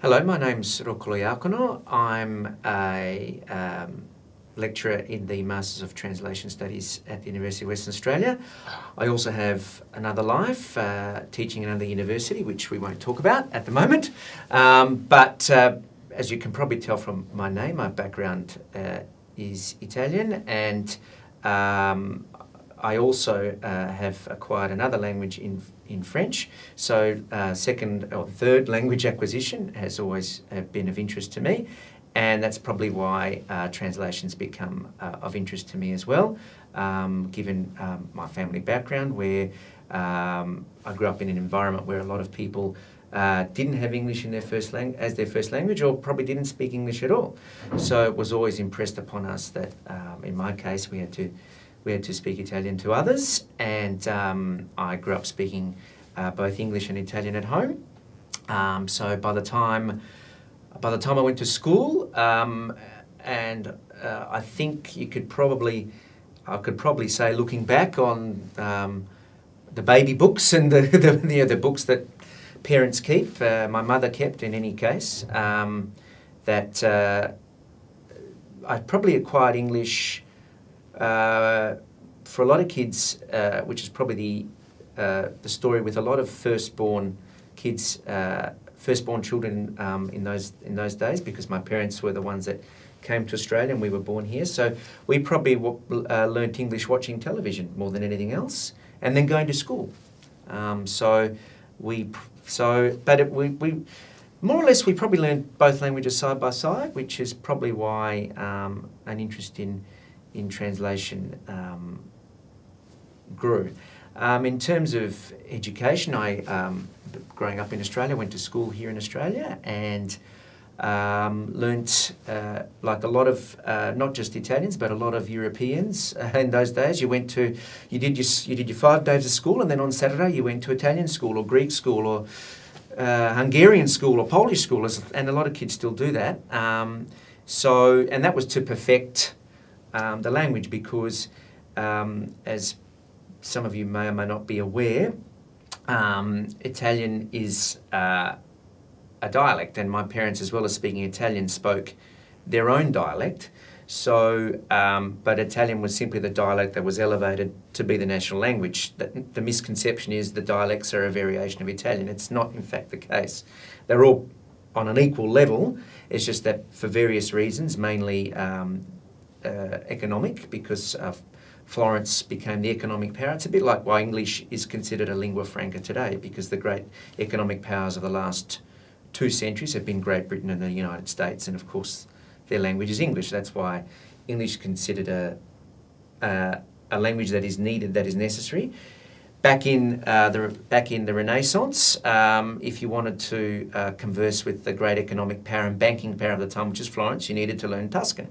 Hello, my name's Rocco Loiacono. I'm a lecturer in the Masters of Translation Studies at the University of Western Australia. I also have another life, teaching in another university, which we won't talk about at the moment. But as you can probably tell from my name, my background is Italian, and I also have acquired another language in French. So second or third language acquisition has always been of interest to me, and that's probably why translations become of interest to me as well, given my family background, where I grew up in an environment where a lot of people didn't have English in their as their first language, or probably didn't speak English at all. So it was always impressed upon us that, in my case, we had to speak Italian to others, and I grew up speaking both English and Italian at home. So by the time I went to school, and I think I could probably say, looking back on the baby books and the books that parents keep, my mother kept in any case, that I probably acquired English for a lot of kids, which is probably the story with a lot of firstborn kids, firstborn children in those days, because my parents were the ones that came to Australia and we were born here. So we probably learnt English watching television more than anything else, and then going to school. We more or less we probably learned both languages side by side, which is probably why an interest in translation grew. In terms of education, I, growing up in Australia, went to school here in Australia and learnt, like a lot of, not just Italians, but a lot of Europeans in those days. You did your 5 days of school, and then on Saturday you went to Italian school or Greek school or Hungarian school or Polish school, and a lot of kids still do that. And that was to perfect the language, because as some of you may or may not be aware, Italian is a dialect, and my parents, as well as speaking Italian, spoke their own dialect. So, but Italian was simply the dialect that was elevated to be the national language. The misconception is the dialects are a variation of Italian. It's not, in fact, the case. They're all on an equal level. It's just that for various reasons, mainly economic, because Florence became the economic power. It's a bit like why English is considered a lingua franca today, because the great economic powers of the last 2 centuries have been Great Britain and the United States, and of course their language is English. That's why English is considered a language that is needed, that is necessary. Back in the Renaissance, if you wanted to converse with the great economic power and banking power of the time, which is Florence, you needed to learn Tuscan.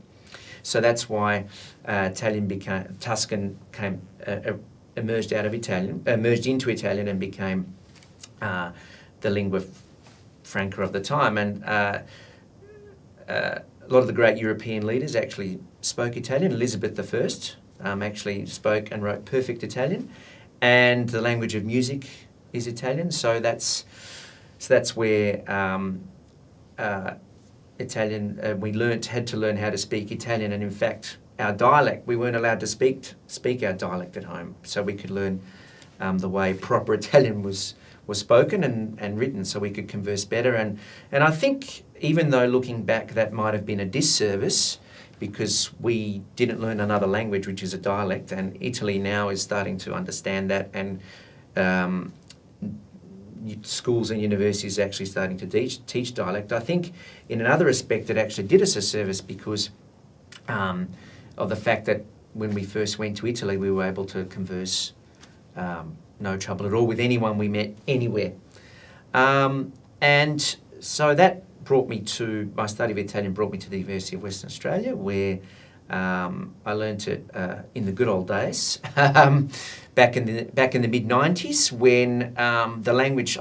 So that's why Tuscan emerged into Italian and became the lingua franca of the time. And a lot of the great European leaders actually spoke Italian. Elizabeth I actually spoke and wrote perfect Italian, and the language of music is Italian. So that's where Italian, had to learn how to speak Italian, and in fact our dialect, we weren't allowed to speak our dialect at home, so we could learn the way proper Italian was spoken and written, so we could converse better. And I think, even though looking back that might have been a disservice, because we didn't learn another language, which is a dialect, and Italy now is starting to understand that, and schools and universities are actually starting to teach dialect. I think in another respect it actually did us a service, because of the fact that when we first went to Italy, we were able to converse no trouble at all with anyone we met anywhere. And so that brought me to, my study of Italian brought me to the University of Western Australia, where I learnt it in the good old days, back in the mid-90s, when the language,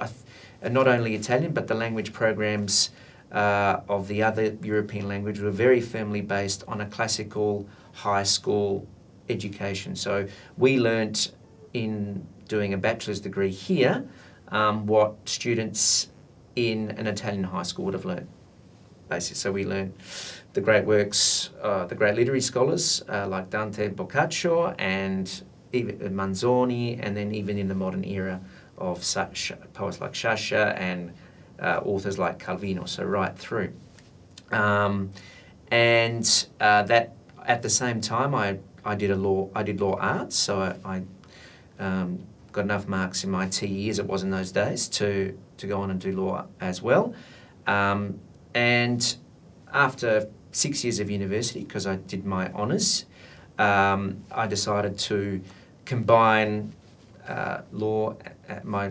not only Italian, but the language programs of the other European language were very firmly based on a classical high school education. So we learnt, in doing a bachelor's degree here, what students in an Italian high school would have learned, basically. So we learned the great works, the great literary scholars like Dante, Boccaccio, and even Manzoni, and then even in the modern era of such poets like Sciascia and authors like Calvino, so right through. And that at the same time, I did law arts, so I got enough marks in my TE as it was in those days to go on and do law as well. And after 6 years of university, because I did my honours, I decided to combine law, my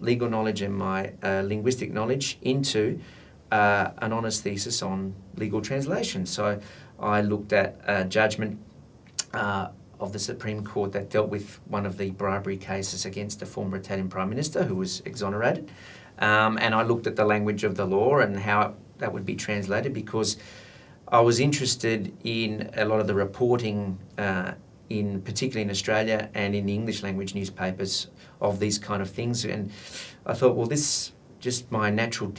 legal knowledge and my linguistic knowledge into an honours thesis on legal translation. So I looked at a judgment of the Supreme Court that dealt with one of the bribery cases against a former Italian Prime Minister who was exonerated. And I looked at the language of the law and how that would be translated, because I was interested in a lot of the reporting, particularly in Australia and in the English language newspapers, of these kind of things. And I thought, well, this just my natural,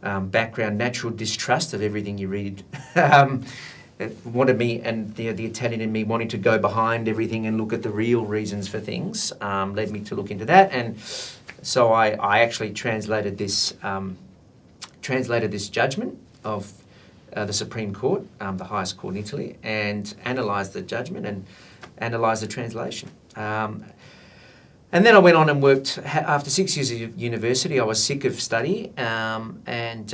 background, natural distrust of everything you read. It wanted me, and the Italian in me wanting to go behind everything and look at the real reasons for things, led me to look into that. And so I actually translated this judgment of the Supreme Court, the highest court in Italy, and analysed the judgment and analysed the translation. And then I went on and worked. After 6 years of university, I was sick of study, and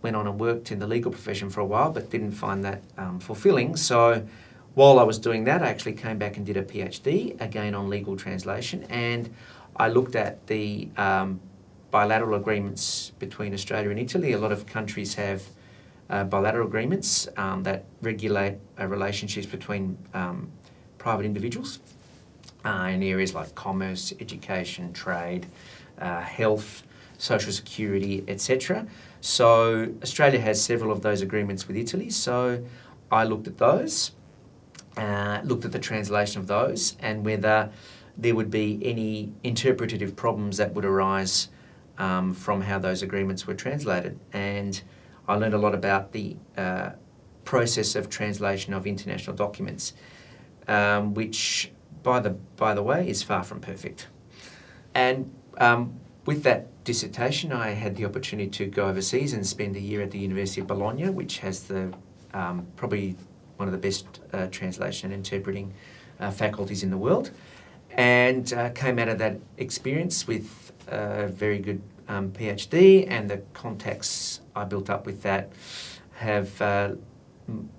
went on and worked in the legal profession for a while, but didn't find that fulfilling. So while I was doing that, I actually came back and did a PhD, again on legal translation, and I looked at the bilateral agreements between Australia and Italy. A lot of countries have bilateral agreements that regulate relationships between private individuals in areas like commerce, education, trade, health, social security, etc. So Australia has several of those agreements with Italy. So I looked at those, looked at the translation of those, and whether there would be any interpretative problems that would arise from how those agreements were translated. And I learned a lot about the process of translation of international documents, which, by the way, is far from perfect. And with that dissertation, I had the opportunity to go overseas and spend a year at the University of Bologna, which has the probably one of the best translation and interpreting faculties in the world, and came out of that experience with a very good PhD, and the contacts I built up with that have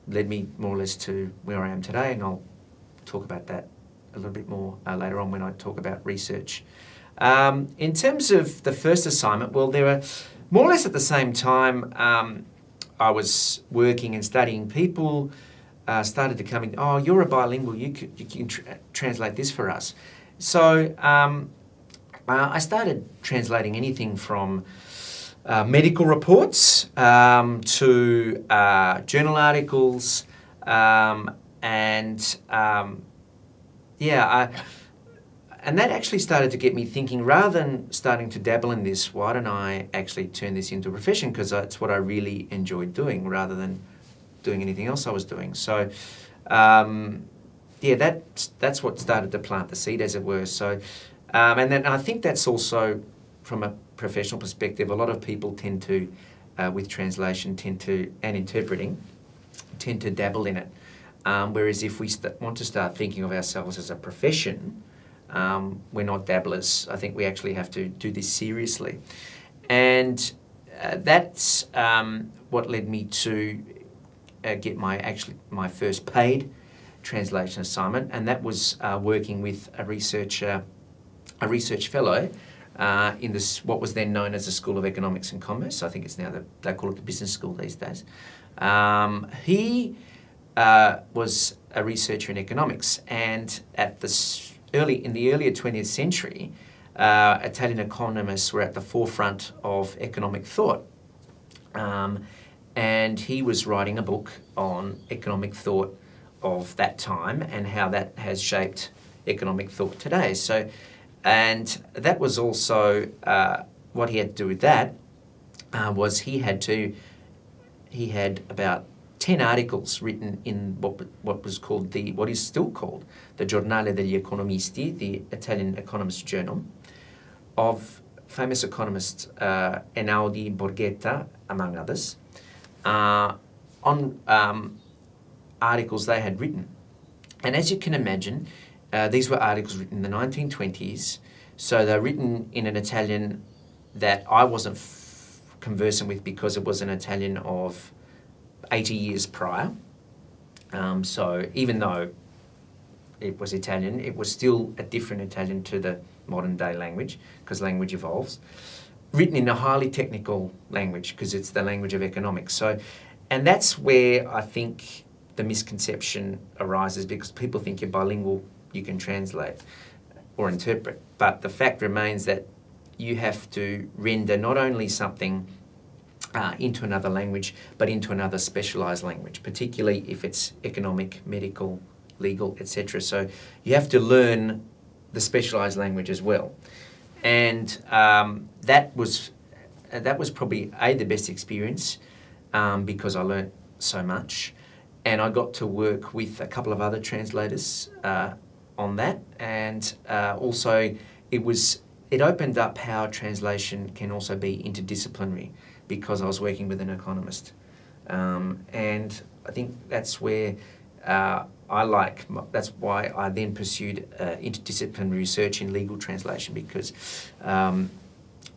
led me more or less to where I am today, and I'll talk about that a little bit more later on when I talk about research. In terms of the first assignment, well, there were more or less at the same time I was working and studying, people started to come in, oh, you're a bilingual, you can translate this for us. So I started translating anything from medical reports to journal articles, and that actually started to get me thinking, rather than starting to dabble in this, why don't I actually turn this into a profession? Because that's what I really enjoyed doing, rather than doing anything else I was doing. So, that's what started to plant the seed, as it were. So, and then I think that's also, from a professional perspective, a lot of people tend to, with translation, and interpreting, tend to dabble in it. Whereas if we want to start thinking of ourselves as a profession, we're not dabblers. I think we actually have to do this seriously. And that's what led me to get my first paid translation assignment, and that was working with a research fellow in this, what was then known as the School of Economics and Commerce. I think it's now they call it the Business School these days. He was a researcher in economics, and in the earlier 20th century, Italian economists were at the forefront of economic thought. And he was writing a book on economic thought of that time and how that has shaped economic thought today. So And that was also what he had to do with that was he had about 10 articles written in what is still called the Giornale degli Economisti, the Italian Economist Journal, of famous economists Einaudi, Borghetta, among others, on articles they had written. And as you can imagine, these were articles written in the 1920s, so they're written in an Italian that I wasn't conversant with because it was an Italian of 80 years prior. So even though it was Italian, it was still a different Italian to the modern day language, because language evolves. Written in a highly technical language, because it's the language of economics. So, and that's where I think the misconception arises, because people think you're bilingual, you can translate or interpret. But the fact remains that you have to render not only something into another language, but into another specialised language, particularly if it's economic, medical, legal, etc. So you have to learn the specialised language as well. And that was probably the best experience because I learnt so much. And I got to work with a couple of other translators on that. And also it opened up how translation can also be interdisciplinary, because I was working with an economist. And I think that's where that's why I then pursued interdisciplinary research in legal translation, because a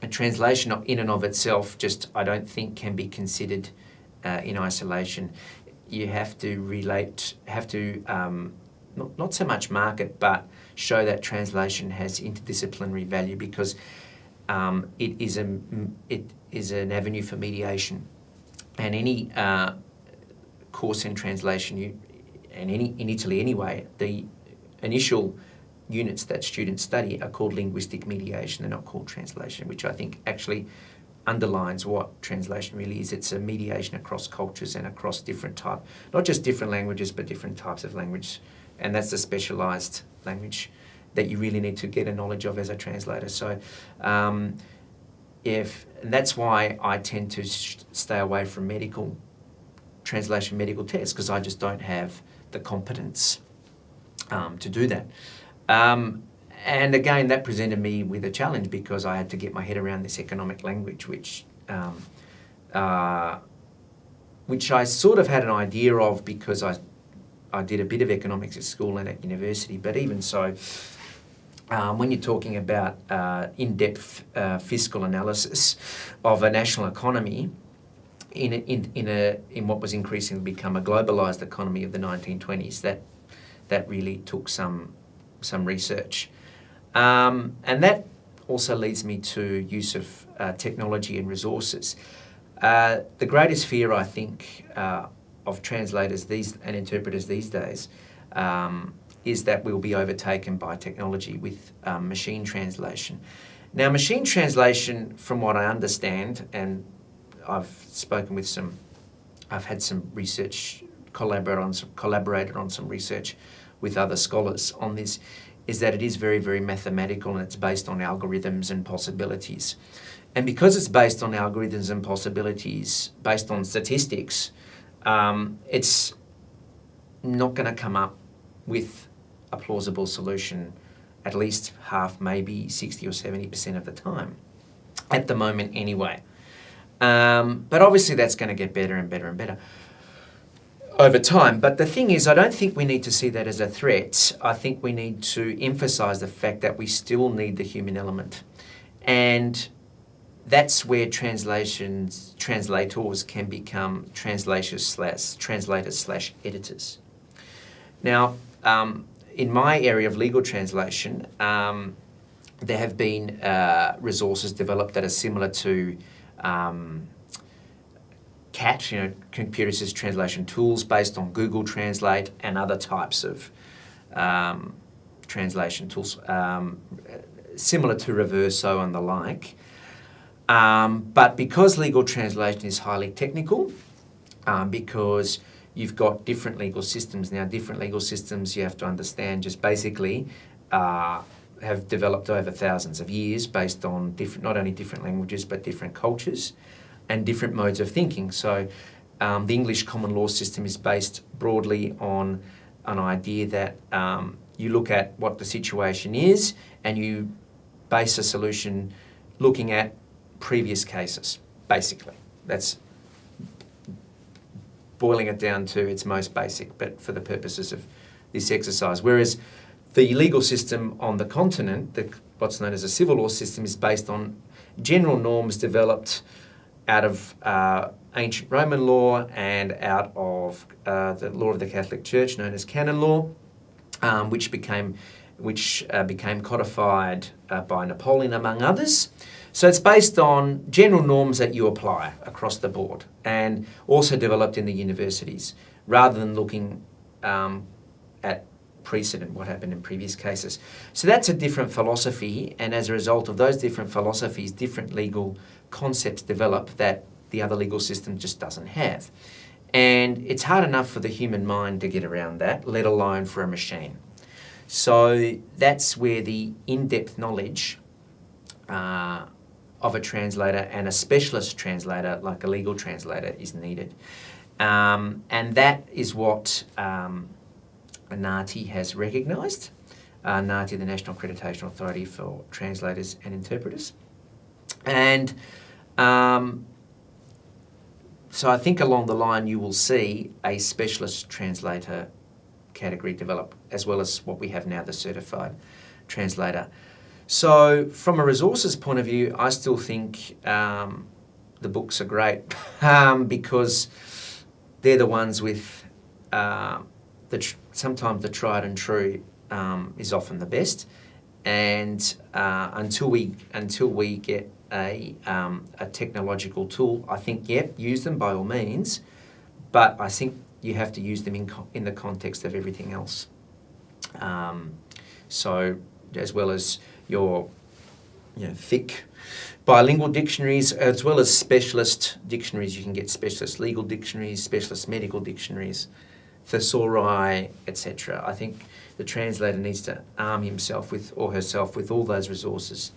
translation in and of itself I don't think can be considered in isolation. You have to not so much market, but show that translation has interdisciplinary value, because it is an avenue for mediation. And any course in translation, in Italy anyway, the initial units that students study are called linguistic mediation. They're not called translation, which I think actually underlines what translation really is. It's a mediation across cultures and across different types, not just different languages, but different types of language. And that's the specialised language that you really need to get a knowledge of as a translator. So that's why I tend to stay away from medical tests, because I just don't have the competence to do that. And again, that presented me with a challenge, because I had to get my head around this economic language, which I sort of had an idea of, because I did a bit of economics at school and at university. But even so, when you're talking about in-depth fiscal analysis of a national economy in what was increasingly become a globalised economy of the 1920s, that really took some research. And that also leads me to use of technology and resources. The greatest fear, I think, of translators and interpreters these days is that we'll be overtaken by technology with machine translation. Now, machine translation, from what I understand, and I've had some research, collaborated on some research with other scholars on this, is that it is very, very mathematical, and it's based on algorithms and possibilities. And because it's based on algorithms and possibilities, based on statistics, it's not going to come up with a plausible solution at least half, maybe 60 or 70% of the time, at the moment anyway. But obviously that's going to get better and better and better over time. But the thing is, I don't think we need to see that as a threat. I think we need to emphasise the fact that we still need the human element. And that's where translators can become translators/editors. Now, in my area of legal translation, there have been resources developed that are similar to CAT, computer-assisted translation tools based on Google Translate and other types of translation tools, similar to Reverso and the like. But because legal translation is highly technical, because you've got different legal systems. Now, different legal systems, you have to understand, just basically have developed over thousands of years based on not only different languages but different cultures and different modes of thinking. So the English common law system is based broadly on an idea that you look at what the situation is and you base a solution looking at previous cases, basically. That's boiling it down to its most basic, but for the purposes of this exercise. Whereas the legal system on the continent, what's known as a civil law system, is based on general norms developed out of ancient Roman law and out of the law of the Catholic Church, known as canon law, which became codified by Napoleon, among others. So it's based on general norms that you apply across the board and also developed in the universities, rather than looking at precedent, what happened in previous cases. So that's a different philosophy, and as a result of those different philosophies, different legal concepts develop that the other legal system just doesn't have. And it's hard enough for the human mind to get around that, let alone for a machine. So that's where the in-depth knowledge of a translator and a specialist translator, like a legal translator, is needed. And that is what NATI has recognised. NATI, the National Accreditation Authority for Translators and Interpreters. And so I think along the line you will see a specialist translator category develop, as well as what we have now, the certified translator. So from a resources point of view, I still think the books are great because they're the ones with sometimes the tried and true is often the best. And until we get a technological tool, I think, use them by all means, but I think you have to use them in the context of everything else. So as well as your thick bilingual dictionaries, as well as specialist dictionaries. You can get specialist legal dictionaries, specialist medical dictionaries, thesauri, etc. I think the translator needs to arm himself with or herself with all those resources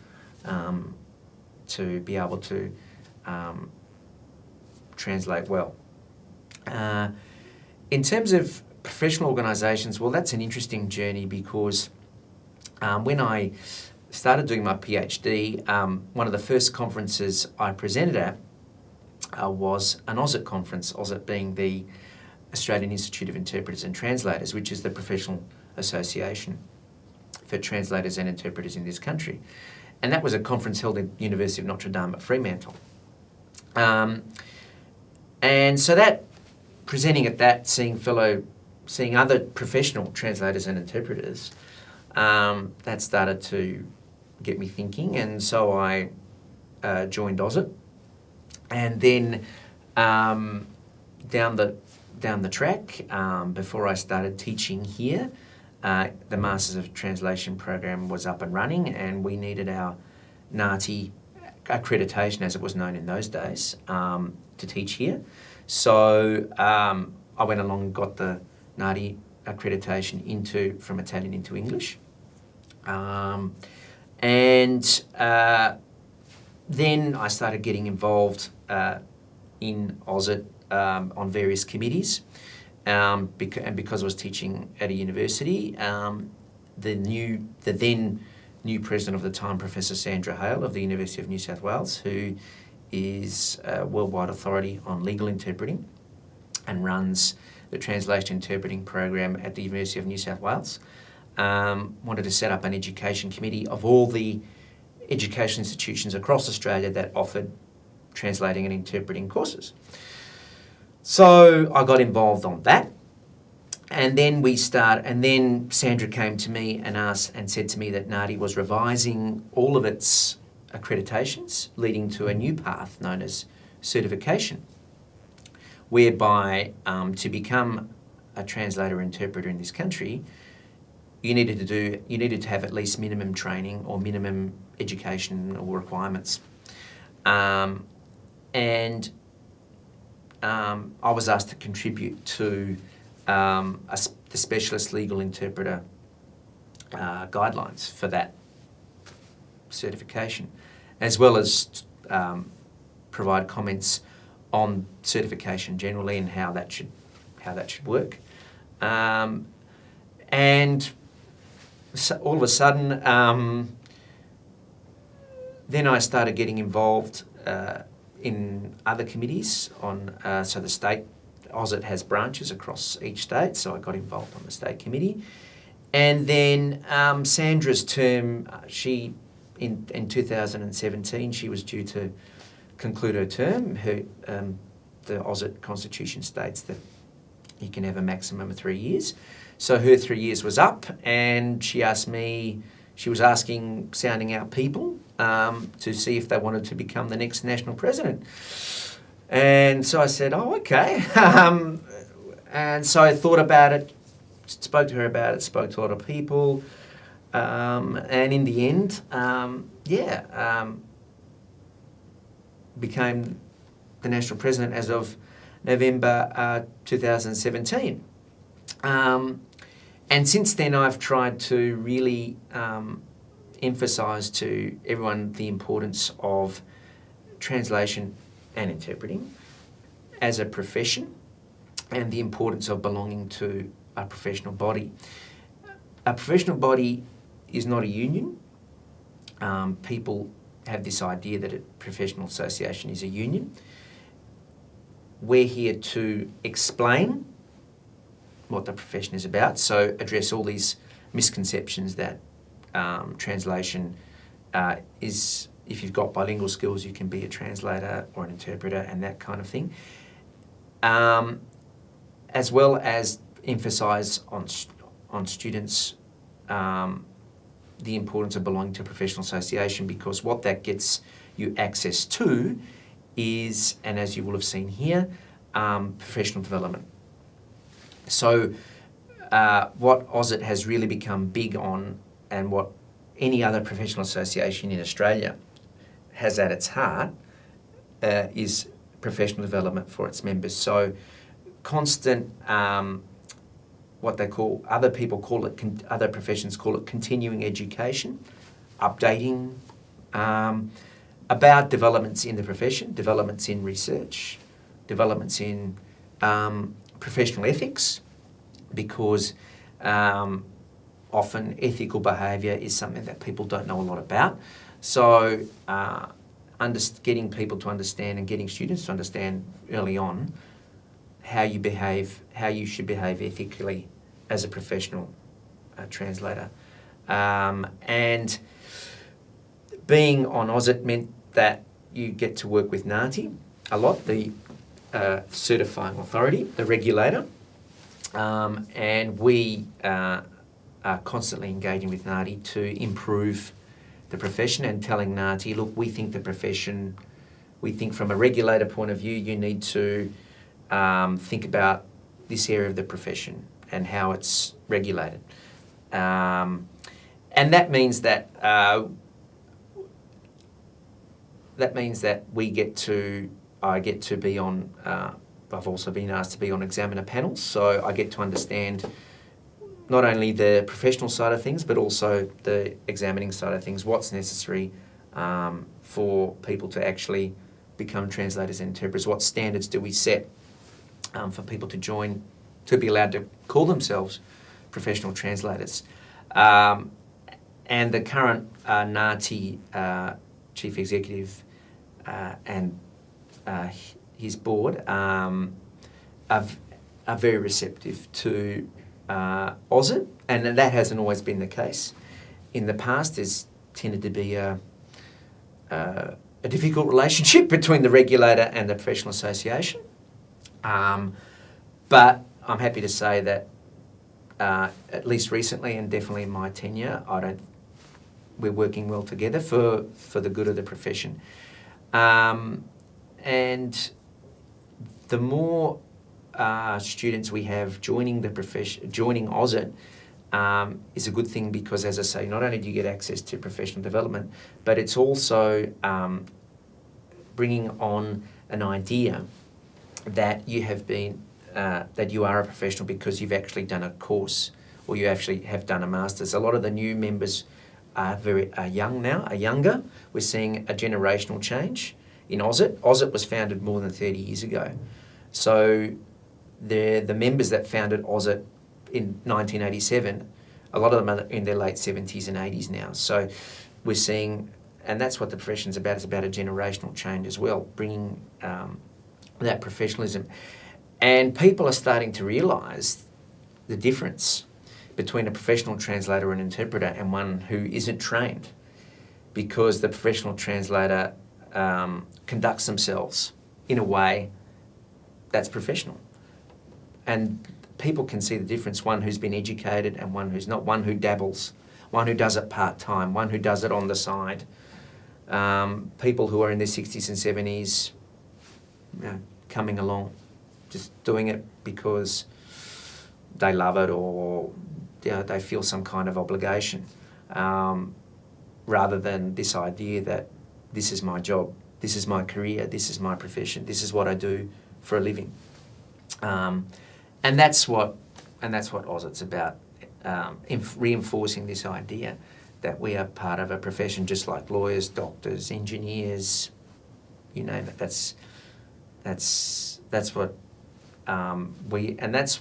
to be able to translate well. In terms of professional organisations, well, that's an interesting journey because when I started doing my PhD, one of the first conferences I presented at was an AUSIT conference, AUSIT being the Australian Institute of Interpreters and Translators, which is the professional association for translators and interpreters in this country. And that was a conference held at the University of Notre Dame at Fremantle. And so that, presenting at that, seeing other professional translators and interpreters, that started to get me thinking, and so I joined AUSIT. And then down the track, before I started teaching here, the Masters of Translation program was up and running, and we needed our NATI accreditation, as it was known in those days, to teach here. So I went along and got the NATI accreditation from Italian into English. And then I started getting involved in AUSIT on various committees. And because I was teaching at a university, the then new president of the time, Professor Sandra Hale of the University of New South Wales, who is a worldwide authority on legal interpreting and runs the translation interpreting program at the University of New South Wales, wanted to set up an education committee of all the education institutions across Australia that offered translating and interpreting courses. So I got involved on that, and then Sandra came to me and said to me that NATI was revising all of its accreditations, leading to a new path known as certification, whereby to become a translator or interpreter in this country, you needed to have at least minimum training or minimum education or requirements. And I was asked to contribute to the specialist legal interpreter guidelines for that certification, as well as provide comments on certification generally and how that should work. And so all of a sudden, then I started getting involved in other committees so the state, AUSIT has branches across each state, so I got involved on the state committee. And then Sandra's term, in 2017, she was due to conclude her term. The AUSIT constitution states that you can have a maximum of 3 years. So her 3 years was up, and she asked me, she was sounding out people to see if they wanted to become the next national president. And so I said, oh, okay. And so I thought about it, spoke to her about it, spoke to a lot of people. And in the end, became the national president as of November 2017. And since then, I've tried to really emphasise to everyone the importance of translation and interpreting as a profession, and the importance of belonging to a professional body. A professional body is not a union. People have this idea that a professional association is a union. We're here to explain what the profession is about, so address all these misconceptions that translation is, if you've got bilingual skills, you can be a translator or an interpreter and that kind of thing. As well as emphasise on students the importance of belonging to a professional association, because what that gets you access to is, and as you will have seen here, professional development. So what AUSIT has really become big on, and what any other professional association in Australia has at its heart, is professional development for its members. So constant, what they call, other professions call it continuing education, updating about developments in the profession, developments in research, developments in professional ethics, because often ethical behaviour is something that people don't know a lot about. So getting people to understand and getting students to understand early on how you should behave ethically as a professional translator. And being on AUSIT meant that you get to work with NAATI a lot, the certifying authority, the regulator, and we are constantly engaging with NAATI to improve the profession and telling NAATI, look, we think from a regulator point of view, you need to think about this area of the profession and how it's regulated. And that means that I get to be on, I've also been asked to be on examiner panels, so I get to understand not only the professional side of things, but also the examining side of things, what's necessary for people to actually become translators and interpreters, what standards do we set for people to join, to be allowed to call themselves professional translators. And the current NAATI Chief Executive and his board are very receptive to AUSIT, and that hasn't always been the case. In the past, there's tended to be a difficult relationship between the regulator and the professional association. But I'm happy to say that at least recently, and definitely in my tenure, we're working well together for the good of the profession. And the more students we have joining the profession, joining AUSIT, is a good thing, because, as I say, not only do you get access to professional development, but it's also bringing on an idea that you have been, that you are a professional because you've actually done a course, or you actually have done a master's. A lot of the new members are younger. We're seeing a generational change in AUSIT. AUSIT was founded more than 30 years ago. So the members that founded AUSIT in 1987, a lot of them are in their late 70s and 80s now. So we're seeing, and that's what the profession's about. It's about a generational change as well, bringing that professionalism. And people are starting to realise the difference between a professional translator and interpreter and one who isn't trained, because the professional translator conducts themselves in a way that's professional. And people can see the difference, one who's been educated and one who's not, one who dabbles, one who does it part-time, one who does it on the side. People who are in their 60s and 70s, coming along, just doing it because they love it or they feel some kind of obligation, rather than this idea that this is my job, this is my career, this is my profession, this is what I do for a living. And that's what AUSIT's about, reinforcing this idea that we are part of a profession just like lawyers, doctors, engineers, you name it. That's what and that's,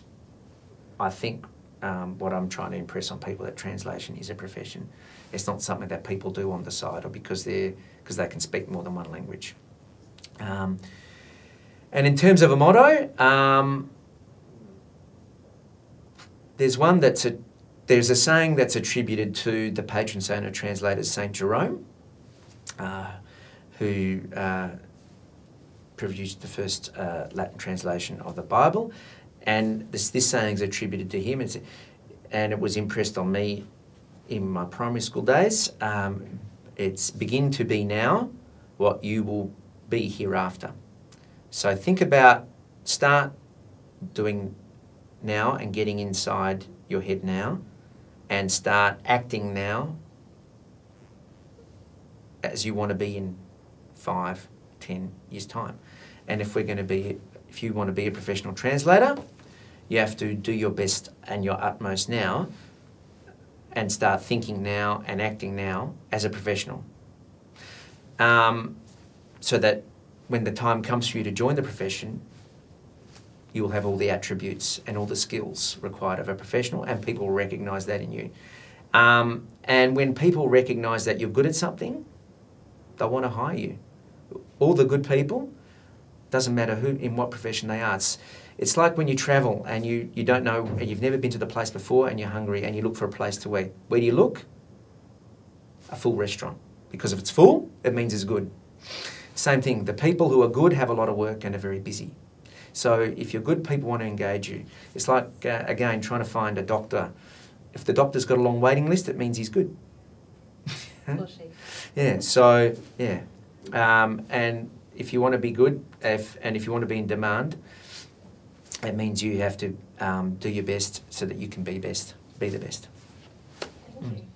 I think, what I'm trying to impress on people, that translation is a profession. It's not something that people do on the side or because they can speak more than one language. And in terms of a motto, there's a saying that's attributed to the patron saint of translators, Saint Jerome, who produced the first Latin translation of the Bible. And this saying is attributed to him, and it was impressed on me in my primary school days. It's begin to be now what you will be hereafter. So start doing now and getting inside your head now, and start acting now as you want to be in 5, 10 years' time. And if you want to be a professional translator, you have to do your best and your utmost now and start thinking now and acting now as a professional. So that when the time comes for you to join the profession, you will have all the attributes and all the skills required of a professional, and people will recognise that in you. And when people recognise that you're good at something, they'll want to hire you. All the good people, doesn't matter in what profession they are. It's like when you travel and you don't know, and you've never been to the place before and you're hungry and you look for a place to eat. Where do you look? A full restaurant. Because if it's full, it means it's good. Same thing, the people who are good have a lot of work and are very busy. So if you're good, people want to engage you. It's like, again, trying to find a doctor. If the doctor's got a long waiting list, it means he's good. Yeah, so, yeah. And if you want to be good, if you want to be in demand, it means you have to do your best so that you can be the best. Thank you.